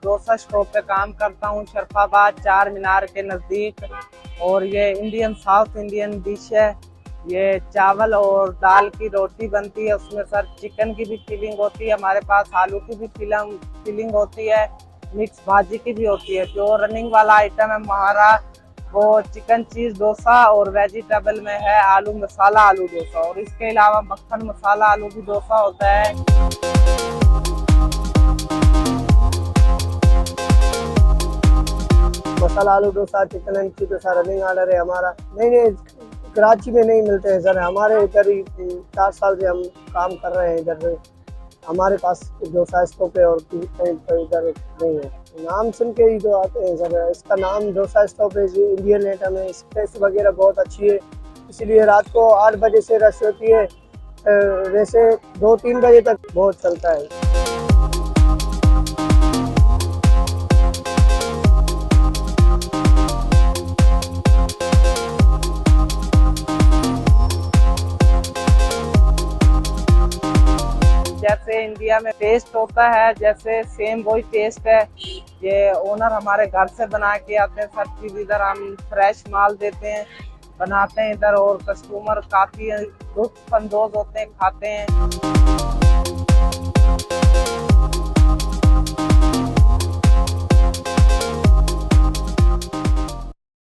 Dosa stop पे काम करता हूँ, शरफाबाद चार मीनार के नज़दीक। और ये इंडियन साउथ इंडियन डिश है। ये चावल और दाल की रोटी बनती है, उसमें सर चिकन की भी फीलिंग होती है, हमारे पास आलू की भी फीलिंग होती है, मिक्स भाजी की भी होती है। जो रनिंग वाला आइटम है हमारा वो चिकन चीज़ डोसा और वेजिटेबल में है आलू मसाला आलू डोसा, और इसके अलावा मक्खन मसाला आलू भी डोसा होता है। Masala aloo dosa, chicken and chilli dosa running order है हमारा। नहीं, कराची में नहीं मिलते हैं सर, हमारे इधर ही 4 साल से हम काम कर रहे हैं इधर। हमारे पास डोसा स्टॉप है और कहीं पर इधर नहीं है। नाम सुन के ही जो आते हैं सर, इसका नाम डोसा स्टॉप है, इंडियन आइटम है, स्पेस वगैरह बहुत अच्छी है, इसलिए रात को 8 बजे से रश होती है, वैसे 2-3 बजे तक बहुत चलता है। जैसे इंडिया में टेस्ट होता है, जैसे सेम वही टेस्ट है। ये ओनर हमारे घर से बना के आते हैं, सब चीज़ इधर हम फ्रेश माल देते हैं, बनाते हैं इधर, और कस्टमर काफ़ी लुत्फ़ अंदोज़ होते हैं, खाते हैं।